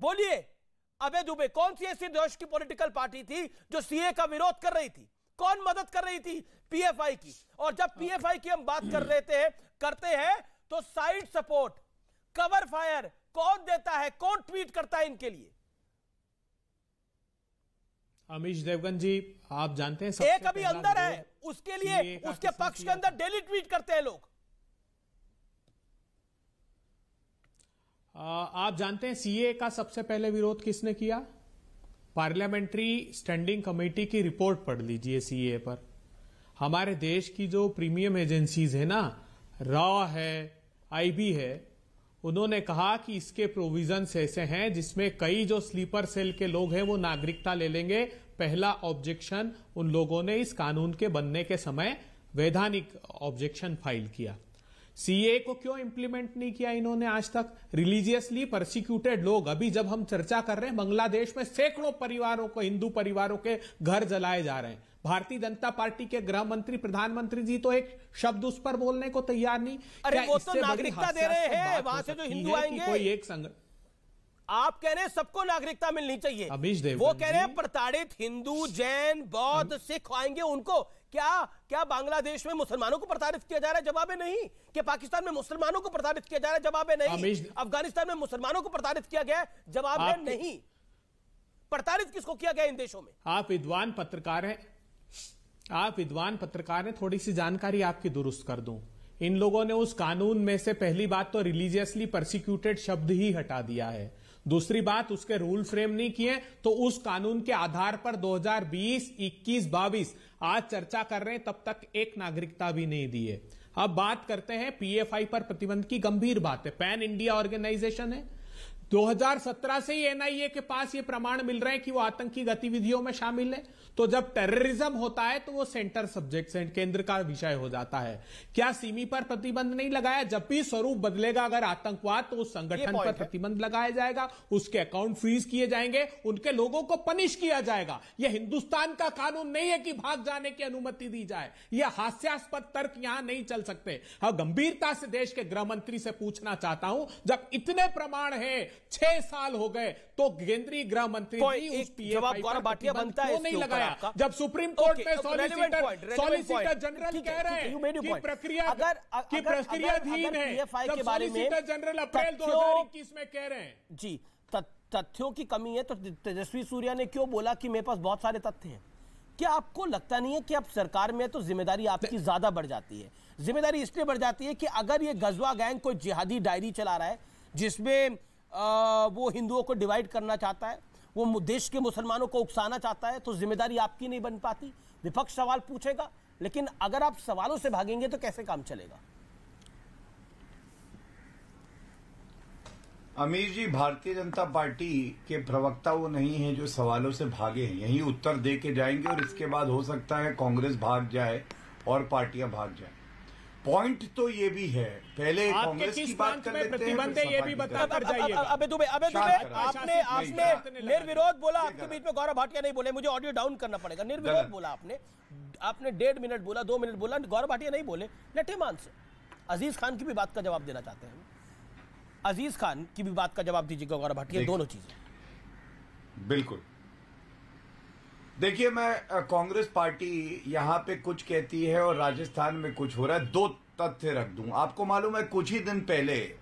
बोलिए, अबे दुबे कौन सी ऐसी देश की पॉलिटिकल पार्टी थी जो सीए का विरोध कर रही थी? कौन मदद कर रही थी? पीएफआई की। और जब पीएफआई की हम बात करते हैं तो साइड सपोर्ट, कवर फायर कौन देता है, कौन ट्वीट करता है इनके लिए? अमीश देवगन जी, आप जानते हैं एक अभी अंदर है, उसके लिए उसके पक्ष के अंदर डेली ट्वीट करते हैं लोग। आप जानते हैं सीए का सबसे पहले विरोध किसने किया? पार्लियामेंट्री स्टैंडिंग कमेटी की रिपोर्ट पढ़ लीजिए सीए पर। हमारे देश की जो प्रीमियम एजेंसीज है ना, रॉ है, आईबी है, उन्होंने कहा कि इसके प्रोविजंस ऐसे हैं जिसमें कई जो स्लीपर सेल के लोग हैं वो नागरिकता ले लेंगे। पहला ऑब्जेक्शन उन लोगों ने इस कानून के बनने के समय वैधानिक ऑब्जेक्शन फाइल किया। सीए को क्यों इंप्लीमेंट नहीं किया इन्होंने आज तक? रिलीजियसली परसिक्यूटेड लोग, अभी जब हम चर्चा कर रहे हैं, बांग्लादेश में सैकड़ों परिवारों को, हिंदू परिवारों के घर जलाए जा रहे हैं। भारतीय जनता पार्टी के गृह मंत्री, प्रधानमंत्री जी तो एक शब्द उस पर बोलने को तैयार नहीं। अरे वो तो नागरिकता दे रहे हैं, वहां से जो हिंदू आएंगे। कोई एक संगठन, आप कह रहे हैं सबको नागरिकता मिलनी चाहिए, वो कह रहे हैं प्रताड़ित हिंदू, जैन, बौद्ध, सिख आएंगे उनको। क्या बांग्लादेश में मुसलमानों को प्रताड़ित किया जा रहा है? जवाब है नहीं। कि पाकिस्तान में मुसलमानों को प्रताड़ित किया जा रहा है? जवाब है नहीं। अफगानिस्तान में मुसलमानों को प्रताड़ित किया गया है? जवाब है नहीं। प्रताड़ित किसको किया गया इन देशों में? आप विद्वान पत्रकार हैं, थोड़ी सी जानकारी आपकी दुरुस्त कर दूं। इन लोगों ने उस कानून में से पहली बात तो रिलीजियसली परसिक्यूटेड शब्द ही हटा दिया है। दूसरी बात, उसके रूल फ्रेम नहीं किए। तो उस कानून के आधार पर 2020, 21, 22 आज चर्चा कर रहे हैं, तब तक एक नागरिकता भी नहीं दी है। अब बात करते हैं पीएफआई पर प्रतिबंध की। गंभीर बात है, पैन इंडिया ऑर्गेनाइजेशन है। 2017 से ही एनआईए के पास ये प्रमाण मिल रहे हैं कि वो आतंकी गतिविधियों में शामिल है। तो जब टेररिज्म होता है तो वो सेंटर सब्जेक्ट, केंद्र का विषय हो जाता है। क्या सिमी पर प्रतिबंध नहीं लगाया? जब भी स्वरूप बदलेगा अगर आतंकवाद, तो उस संगठन पर प्रतिबंध लगाया जाएगा, उसके अकाउंट फ्रीज किए जाएंगे, उनके लोगों को पनिश किया जाएगा। यह हिंदुस्तान का कानून नहीं है कि भाग जाने की अनुमति दी जाए। यह हास्यास्पद तर्क यहां नहीं चल सकते। अब गंभीरता से देश के गृह मंत्री से पूछना चाहता हूं, जब इतने प्रमाण है, 6 साल हो गए, तो केंद्रीय गृह मंत्री जी उस जवाब गौरव भाटिया बनता है नहीं लगाया? जब सुप्रीम कोर्ट में सॉलिसिटर जनरल कह रहे हैं कि प्रक्रियाधीन है, जब सॉलिसिटर जनरल अप्रैल 2021 में कह रहे हैं जी तथ्यों की कमी है, तो तेजस्वी सूर्या ने क्यों बोला कि मेरे पास बहुत सारे तथ्य हैं? क्या आपको लगता नहीं है कि अब सरकार में तो जिम्मेदारी आपकी ज्यादा बढ़ जाती है? जिम्मेदारी इसलिए बढ़ जाती है कि अगर ये गजवा गैंग कोई जिहादी डायरी चला रहा है जिसमें वो हिंदुओं को डिवाइड करना चाहता है, वो देश के मुसलमानों को उकसाना चाहता है, तो जिम्मेदारी आपकी नहीं बन पाती। विपक्ष सवाल पूछेगा, लेकिन अगर आप सवालों से भागेंगे तो कैसे काम चलेगा? अमीर जी, भारतीय जनता पार्टी के प्रवक्ता वो नहीं है जो सवालों से भागे। यही उत्तर दे के जाएंगे और इसके बाद हो सकता है कांग्रेस भाग जाए और पार्टियां भाग जाए। पॉइंट तो ये भी है, पहले कांग्रेस की बात कर लेते हैं, ये भी बता कर जाइए। अबे दुबे आपने निर्विरोध बोला, आपके बीच में गौरव भाटिया नहीं बोले, मुझे ऑडियो डाउन करना पड़ेगा। निर्विरोध बोला आपने 1.5 मिनट बोला, 2 मिनट बोला, गौरव भाटिया नहीं बोले। Let him answer. Aziz Khan की भी बात का जवाब देना चाहते हैं, अजीज खान की भी बात का जवाब दीजिएगा गौरव भाटिया, दोनों चीजें। बिल्कुल। देखिए, मैं कांग्रेस पार्टी यहां पे कुछ कहती है और राजस्थान में कुछ हो रहा है। 2 तथ्य रख दूं आपको। मालूम है, कुछ ही दिन पहले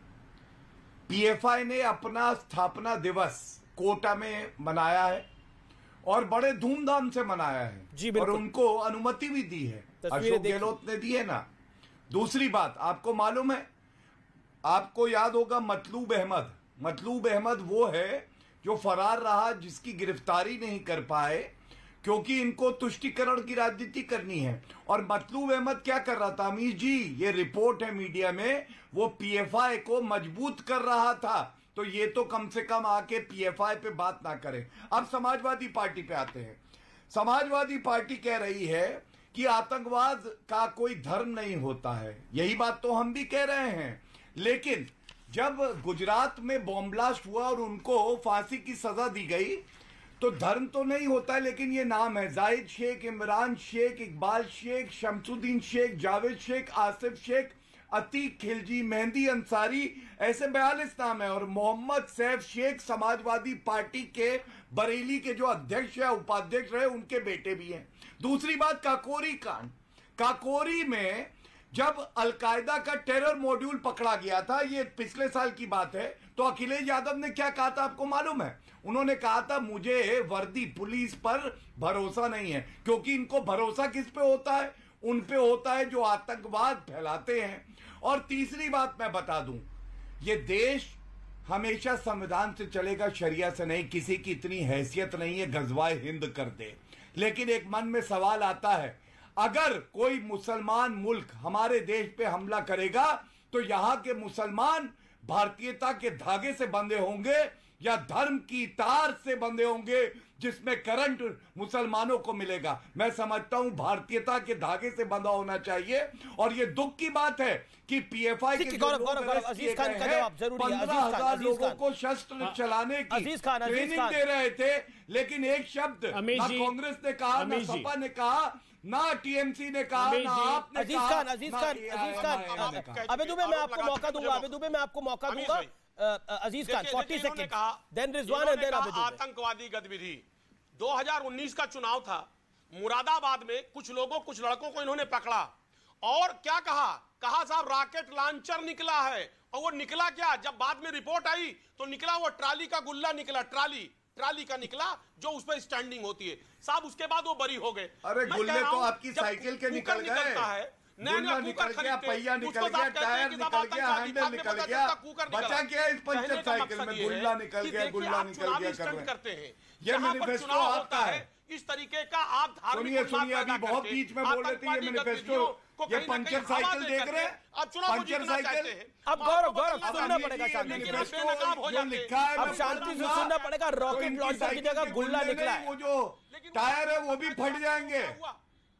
पीएफआई ने अपना स्थापना दिवस कोटा में मनाया है और बड़े धूमधाम से मनाया है जी, और उनको अनुमति भी दी है, अशोक गहलोत ने दी है ना। दूसरी बात, आपको मालूम है, आपको याद होगा मतलूब अहमद वो है जो फरार रहा, जिसकी गिरफ्तारी नहीं कर पाए क्योंकि इनको तुष्टीकरण की राजनीति करनी है। और मतलूब अहमद क्या कर रहा था अमीर जी, ये रिपोर्ट है मीडिया में, वो पीएफआई को मजबूत कर रहा था। तो ये तो कम से कम आके पीएफआई पे बात ना करें। अब समाजवादी पार्टी पे आते हैं। समाजवादी पार्टी कह रही है कि आतंकवाद का कोई धर्म नहीं होता है। यही बात तो हम भी कह रहे हैं, लेकिन जब गुजरात में बॉम्ब ब्लास्ट हुआ और उनको फांसी की सजा दी गई, तो धर्म तो नहीं होता है, लेकिन ये नाम है जाहिद शेख, इमरान शेख, इकबाल शेख, शमसुद्दीन शेख, जावेद शेख, आसिफ शेख, अतीक खिलजी, मेहंदी अंसारी, ऐसे 42 नाम है। और मोहम्मद सैफ शेख समाजवादी पार्टी के बरेली के जो अध्यक्ष है, उपाध्यक्ष रहे, उनके बेटे भी हैं। दूसरी बात, काकोरी कांड। काकोरी में जब अलकायदा का टेरर मॉड्यूल पकड़ा गया था, ये पिछले साल की बात है, तो अखिलेश यादव ने क्या कहा था आपको मालूम है? उन्होंने कहा था मुझे वर्दी पुलिस पर भरोसा नहीं है, क्योंकि इनको भरोसा किस पे होता है? उन पे होता है जो आतंकवाद फैलाते हैं। और तीसरी बात मैं बता दूं, ये देश हमेशा संविधान से चलेगा, शरिया से नहीं। किसी की इतनी हैसियत नहीं है गजवाए हिंद कर दे। लेकिन एक मन में सवाल आता है, अगर कोई मुसलमान मुल्क हमारे देश पे हमला करेगा तो यहां के मुसलमान भारतीयता के धागे से बंधे होंगे या धर्म की तार से बंधे होंगे जिसमें करंट मुसलमानों को मिलेगा? मैं समझता हूं भारतीयता के धागे से बंधा होना चाहिए। और ये दुख की बात है कि पीएफआई के जो लोग अरेस्ट किए गए हैं, 15,000 लोगों को शस्त्र चलाने की ट्रेनिंग दे रहे थे, लेकिन एक शब्द ना कांग्रेस ने कहा, ना सपा ने कहा, ना टीएमसी ने कहा, ना आपने कहा। अजीज खान, अबे दुबे मैं आपको मौका दूंगा, Aziz Khan 40 second, then Rizwan and then Abhay Dubey. आतंकवादी गतिविधि 2019 का चुनाव था, मुरादाबाद में कुछ लोगों, कुछ लड़कों को इन्होंने पकड़ा और क्या कहा साहब रॉकेट लॉन्चर निकला है। और वो निकला क्या? जब बाद में रिपोर्ट आई तो निकला वो ट्राली का गुल्ला निकला, ट्राली का निकला जो उस पर स्टैंडिंग होती है साहब। उसके बाद वो बरी हो गए। अरे गुल्ले तो आपकी साइकिल के निकल गए, गुल्ला निकल गया, पहिया निकल गया, टायर निकल गया, हैंडल निकल गया, बचा क्या इस पंचर साइकिल में? गुल्ला निकल गया, गुल्ला निकल गया करते हैं। ये मैनिफेस्टो आपका है। इस तरीके का आप सुनिए, अभी बहुत बीच में बोल रहे थे ये मैनिफेस्टो, ये पंचर साइकिल देख रहे हैं, पंचर साइकिल। अब गौरव सुनना पड़ेगा, शांति अब शांति से सुनना पड़ेगा। रॉकेट लॉन्चर की जगह गुल्ला निकला है, वो जो टायर है वो भी फट जाएंगे।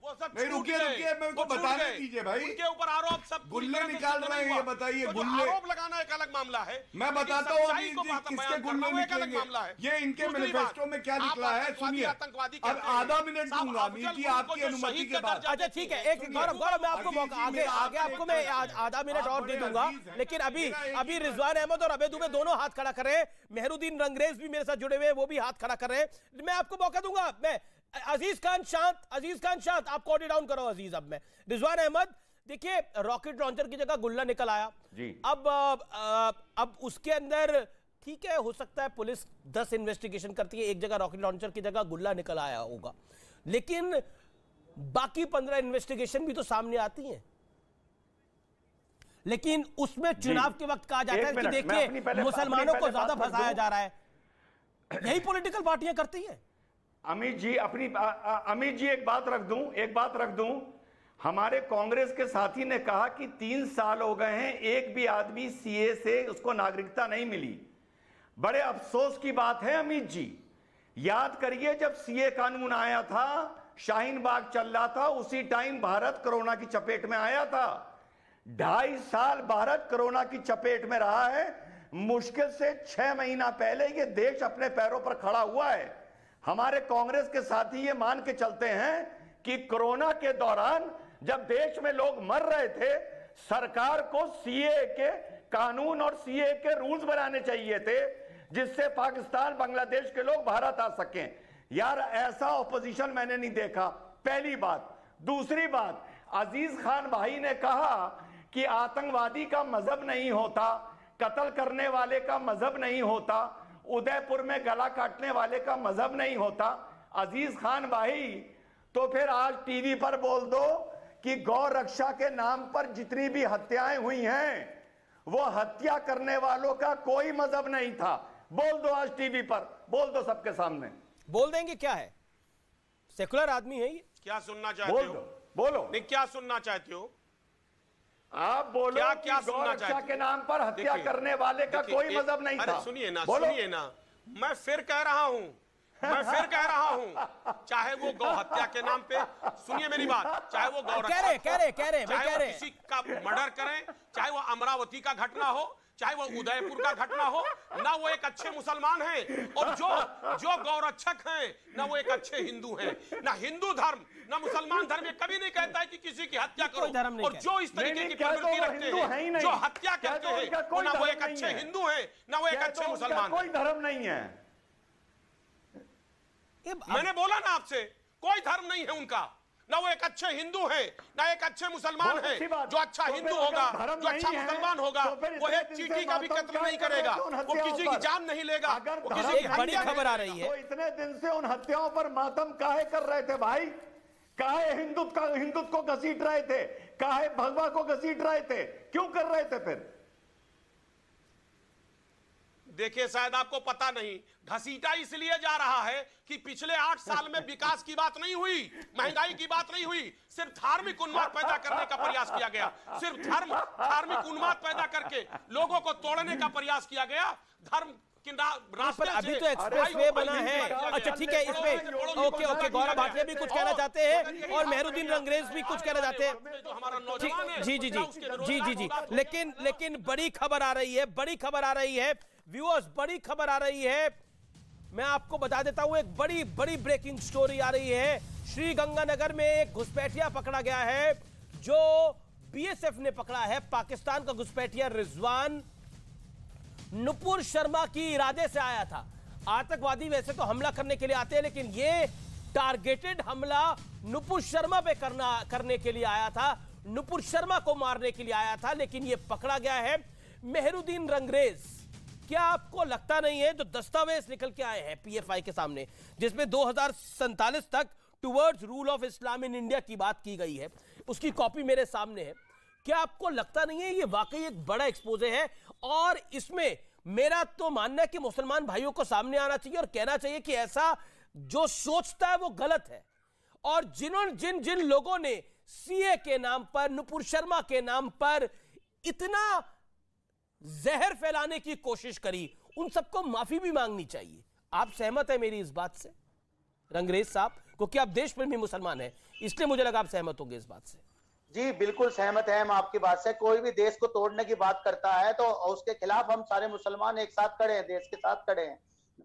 वो सब नहीं, रुकिए मेरे को बताने दीजिए भाई। उनके ऊपर आरोप सब गुल्ले निकाल रहे हैं, ये बताइए। गुल्ले आरोप लगाना एक अलग मामला है। मैं बताता हूँ अभी किसके गुल्ले निकलेंगे। ये इनके मैनिफेस्टो में क्या निकला है सुनिए। अब आधा मिनट दूंगा अमीर जी आपकी अनुमति के बाद। अच्छा ठीक है, एक गौरव मैं आपको मौका आगे आपको मैं आधा मिनट और दे दूंगा, लेकिन अभी रिजवान अहमद और अबे दुबे दोनों हाथ खड़ा कर रहे हैं। मेहरुद्दीन रंगरेज भी मेरे साथ जुड़े हुए हैं, वो भी हाथ खड़ा कर रहे हैं। मैं आपको मौका दूंगा। मैं अजीज खान शांत, आप कोड डाउन करो अजीज। अब मैं रिजवान अहमद, देखिए रॉकेट लॉन्चर की जगह गुल्ला निकल आया जी। अब उसके अंदर ठीक है, हो सकता है पुलिस 10 इन्वेस्टिगेशन करती है, एक जगह रॉकेट लॉन्चर की जगह गुल्ला निकल आया होगा, लेकिन बाकी 15 इन्वेस्टिगेशन भी तो सामने आती हैं। लेकिन उसमें चुनाव के वक्त कहा जाता है कि देखिए मुसलमानों को ज्यादा फंसाया जा रहा है। यही पॉलिटिकल पार्टियां करती है। अमित जी एक बात रख दूं, हमारे कांग्रेस के साथी ने कहा कि 3 साल हो गए हैं, एक भी आदमी सीए से उसको नागरिकता नहीं मिली। बड़े अफसोस की बात है अमित जी। याद करिए जब सीए कानून आया था, शाहीन बाग चल रहा था, उसी टाइम भारत कोरोना की चपेट में आया था। 2.5 साल भारत कोरोना की चपेट में रहा है। मुश्किल से 6 महीना पहले ये देश अपने पैरों पर खड़ा हुआ है। हमारे कांग्रेस के साथी ये मान के चलते हैं कि कोरोना के दौरान जब देश में लोग मर रहे थे, सरकार को सीए के कानून और सीए के रूल्स बनाने चाहिए थे, जिससे पाकिस्तान बांग्लादेश के लोग भारत आ सकें। यार ऐसा ऑपोजिशन मैंने नहीं देखा, पहली बात। दूसरी बात, अजीज खान भाई ने कहा कि आतंकवादी का मजहब नहीं होता, कत्ल करने वाले का मजहब नहीं होता, उदयपुर में गला काटने वाले का मजहब नहीं होता। अजीज खान भाई, तो फिर आज टीवी पर बोल दो कि गौ रक्षा के नाम पर जितनी भी हत्याएं हुई हैं, वो हत्या करने वालों का कोई मजहब नहीं था। बोल दो आज टीवी पर, बोल दो सबके सामने। बोल देंगे क्या है, सेकुलर आदमी है ये। क्या सुनना चाहते हो? बोलो नहीं, क्या सुनना चाहते हो आप? बोलो क्या गौ रक्षा के नाम पर हत्या करने वाले का कोई मजहब नहीं था। सुनिए ना, मैं फिर कह रहा हूं, चाहे वो गौ हत्या के नाम पे, सुनिए मेरी बात, चाहे वो गौ कह रहे किसी का मर्डर करें, चाहे वो अमरावती का घटना हो, चाहे वो उदयपुर का घटना हो, ना वो एक अच्छे मुसलमान हैं, और जो गौरक्षक हैं ना वो एक अच्छे हिंदू हैं। ना हिंदू धर्म ना मुसलमान धर्म ये कभी नहीं कहता है कि किसी की हत्या करो, और जो इस तरीके की प्रवृत्ति रखते हैं, जो हत्या करते हैं, ना वो एक अच्छे हिंदू हैं ना वो एक अच्छे मुसलमान। कोई धर्म नहीं है। मैंने बोला ना आपसे, कोई धर्म नहीं है उनका, ना वो एक अच्छे हिंदू हैं ना एक अच्छे मुसलमान हैं। जो अच्छा हिंदू होगा, जो अच्छा मुसलमान होगा, वो एक चींटी का भी कत्ल नहीं करेगा, वो किसी की जान नहीं लेगा, वो किसी की बड़ी खबर आ रही है। तो इतने दिन से उन हत्याओं पर मातम काहे कर रहे थे भाई? काहे हिंदुत्व को घसीट रहे थे? काहे भगवा को घसीट रहे थे? क्यों कर रहे थे फिर? देखिए, शायद आपको पता नहीं, घसीटा इसलिए जा रहा है कि पिछले 8 साल में विकास की बात नहीं हुई, महंगाई की बात नहीं हुई, सिर्फ धार्मिक उन्माद पैदा करने का प्रयास किया गया। सिर्फ धार्मिक उन्माद पैदा करके लोगों को तोड़ने का प्रयास किया गया। धर्म पर अभी तो एक्सप्रेस वे बना है। अच्छा ठीक है, इसमें ओके गौरव भाटिया भी कुछ कहना चाहते हैं और मेहरुद्दीन रंगरेज भी कुछ कहना चाहते हैं। जी, लेकिन बड़ी खबर आ रही है व्यूअर्स, बड़ी खबर आ रही है। मैं आपको बता देता हूं, एक बड़ी ब्रेकिंग स्टोरी आ रही है। श्री गंगानगर में एक घुसपैठिया पकड़ा गया है, जो बीएसएफ ने पकड़ा है। पाकिस्तान का घुसपैठिया रिजवान नुपुर शर्मा की इरादे से आया था। आतंकवादी वैसे तो हमला करने के लिए आते हैं, लेकिन ये टारगेटेड हमला नुपुर शर्मा पे करने के लिए आया था, नुपुर शर्मा को मारने के लिए आया था, लेकिन ये पकड़ा गया है। मेहरुद्दीन रंगरेज, क्या आपको लगता नहीं है जो दस्तावेज निकल के आए हैं पीएफआई के सामने, जिसमें 2047 तक towards rule of Islam in India की बात की गई है, उसकी कॉपी मेरे सामने है, क्या आपको लगता नहीं है ये वाकई एक बड़ा एक्सपोजे है? और इसमें मेरा तो मानना है कि मुसलमान भाइयों को सामने आना चाहिए और कहना चाहिए कि ऐसा जो सोचता है वो गलत है। और जिन लोगों ने सीए के नाम पर, नुपुर शर्मा के नाम पर इतना जहर फैलाने की कोशिश करी, उन सबको माफी भी मांगनी चाहिए। आप सहमत है मेरी इस बात से रंगरेज साहब? क्योंकि आप देश प्रेमी मुसलमान हैं, इसलिए मुझे लगा आप सहमत होंगे इस बात से। जी बिल्कुल सहमत है हम आपकी बात से। कोई भी देश को तोड़ने की बात करता है तो उसके खिलाफ हम सारे मुसलमान एक साथ खड़े हैं, देश के साथ खड़े हैं।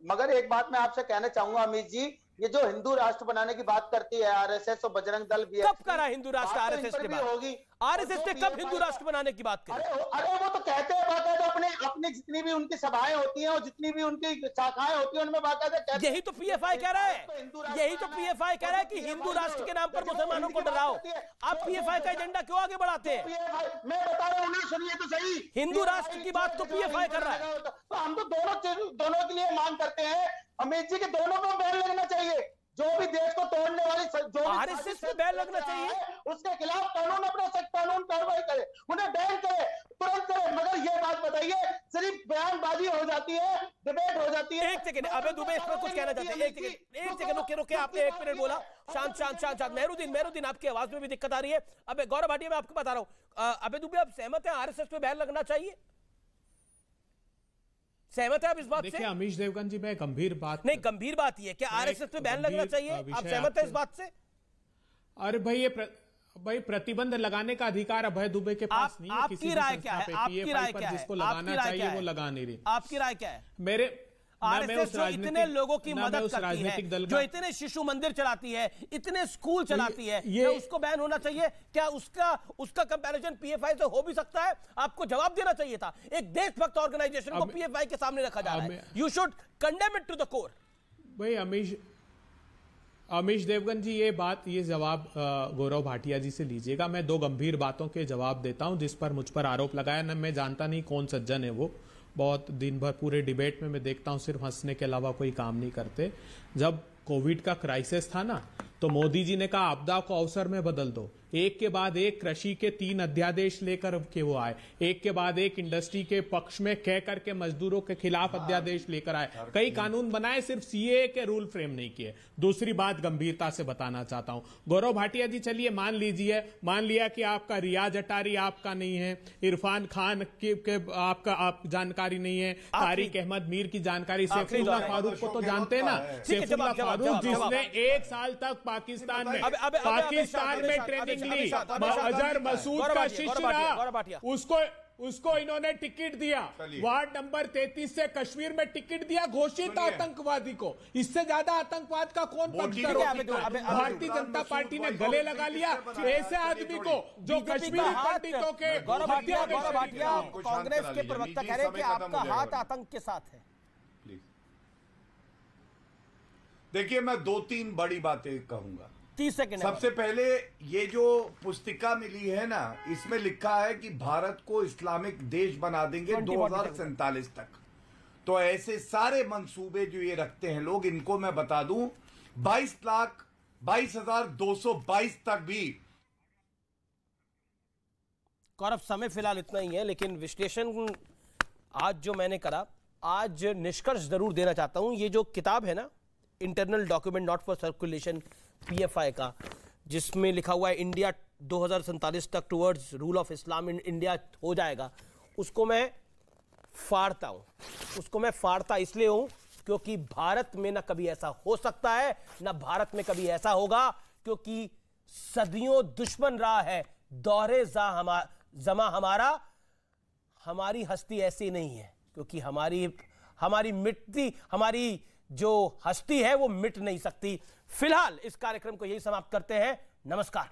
मगर एक बात मैं आपसे कहना चाहूंगा अमित जी, ये जो हिंदू राष्ट्र बनाने की बात करती है आरएसएस और बजरंग दल भी, कब करा हिंदू राष्ट्र आरएसएस ने? होगी आरएसएस ने कब हिंदू राष्ट्र बनाने की बात करी? अरे वो तो कहते हैं बाकायदा, अपने जितनी भी उनकी सभाएं होती हैं और जितनी भी उनकी शाखाएं होती हैं उनमें बाकायदा। यही तो पीएफआई कह रहा है, यही तो पीएफआई कह रहा है कि हिंदू राष्ट्र के नाम पर मुसलमानों को डराओ। आप पीएफआई का एजेंडा क्यों आगे बढ़ाते हैं? मैं बता रहा हूँ, सुनिए तो सही, हिंदू राष्ट्र की बात तो पीएफआई कर रहा है। तो हम तो दोनों के लिए मांग करते हैं अमित जी के, दोनों को बैन लगना चाहिए। जो भी देश को तोड़ने वाली जो आरएसएस पे बैन लगना चाहिए, उसके खिलाफ कानून अपना सख्त कानून कार्रवाई करे, उन्हें बैन करे, तुरंत करे। मगर ये बात बताइए, सिर्फ बयानबाजी हो जाती है, डिबेट हो जाती है। एक सेकंड, अबे दुबे इस पर कुछ कहना चाहते हैं? एक सेकंड रुके, आपने 1 मिनट बोला। शांत। मेहरुद्दीन आपकी आवाज में भी दिक्कत आ रही है। अबे गौरव भाटिया, मैं आपको बता रहा हूं, अबे दुबे आप सहमत है आरएसएस पे बैन लगना चाहिए? सहमत है आप इस बात से? देखिए अमीश देवगन जी, मैं गंभीर बात ये है कि आरएसएस पे बैन लगना चाहिए, आप सहमत है इस बात से? अरे भाई प्रतिबंध लगाने का अधिकार अभय दुबे के पास नहीं है। आपकी राय क्या है? आपकी राय क्या है? जिसको लगाना चाहिए वो लगा नहीं रही। आपकी राय क्या है? मेरे आरएसएस जो इतने लोगों की मदद करती है, जो इतने शिशु मंदिर चलाती है, इतने स्कूल चलाती है, क्या उसको बैन होना चाहिए? क्या उसका कंपैरिजन पीएफआई से हो भी सकता है? आपको जवाब देना चाहिए था। एक देशभक्त ऑर्गेनाइजेशन को पीएफआई के सामने रखा जा रहा है। You should condemn it to the core. भाई अमीश देवगन जी, ये जवाब गौरव भाटिया जी से लीजिएगा। मैं 2 गंभीर बातों के जवाब देता हूं जिस पर मुझ पर आरोप लगाया ना। मैं जानता नहीं कौन सज्जन है वो, बहुत दिन भर पूरे डिबेट में मैं देखता हूं सिर्फ हंसने के अलावा कोई काम नहीं करते। जब कोविड का क्राइसिस था ना, तो मोदी जी ने कहा आपदा को अवसर में बदल दो। एक के बाद एक कृषि के 3 अध्यादेश लेकर के वो आए, एक के बाद एक इंडस्ट्री के पक्ष में कह करके मजदूरों के खिलाफ अध्यादेश लेकर आए, कई कानून बनाए, सिर्फ सीए के रूल फ्रेम नहीं किए। दूसरी बात गंभीरता से बताना चाहता हूं, गौरव भाटिया जी, चलिए मान लिया कि आपका रियाज अटारी आपका नहीं है, इरफान खान के आप जानकारी नहीं है, तारिक अहमद मीर की जानकारी, सैफुल्लाह फारूक को तो जानते हैं ना, सैफुल्लाह फारूक जिसने 1 साल तक पाकिस्तान में ट्रेनिंग ली, अजहर मसूद का शिष्य रहा, उसको उसको इन्होंने टिकट दिया। वार्ड नंबर 33 से कश्मीर में टिकट दिया घोषित आतंकवादी को। इससे ज्यादा आतंकवाद का कौन पक्षधर हो सकता है? भारतीय जनता पार्टी ने गले लगा लिया ऐसे आदमी को जो कश्मीरी पंडितों के। गौरव भाटिया, कांग्रेस के प्रवक्ता कह रहे हैं कि आपका हाथ आतंक के साथ है। देखिए, मैं 2-3 बड़ी बातें कहूंगा। 30 सेकंड। सबसे पहले, ये जो पुस्तिका मिली है ना, इसमें लिखा है कि भारत को इस्लामिक देश बना देंगे 2047 तक। तो ऐसे सारे मंसूबे जो ये रखते हैं लोग, इनको मैं बता दूं 22,22,222 तक भी। गौरव, समय फिलहाल इतना ही है, लेकिन विश्लेषण आज जो मैंने करा, आज निष्कर्ष जरूर देना चाहता हूं। ये जो किताब है ना, internal document not for circulation, PFI का, जिसमें लिखा हुआ है इंडिया 2047 तक towards rule of Islam in India हो जाएगा, उसको मैं फाड़ता हूं। उसको मैं फाड़ता इसलिए हूं क्योंकि भारत में ना कभी ऐसा हो सकता है, ना भारत में कभी ऐसा होगा, क्योंकि सदियों दुश्मन रहा है दौरे जमा हमारा। हमारी हस्ती ऐसी नहीं है, क्योंकि हमारी जो हस्ती है वो मिट नहीं सकती। फिलहाल इस कार्यक्रम को यही समाप्त करते हैं। नमस्कार।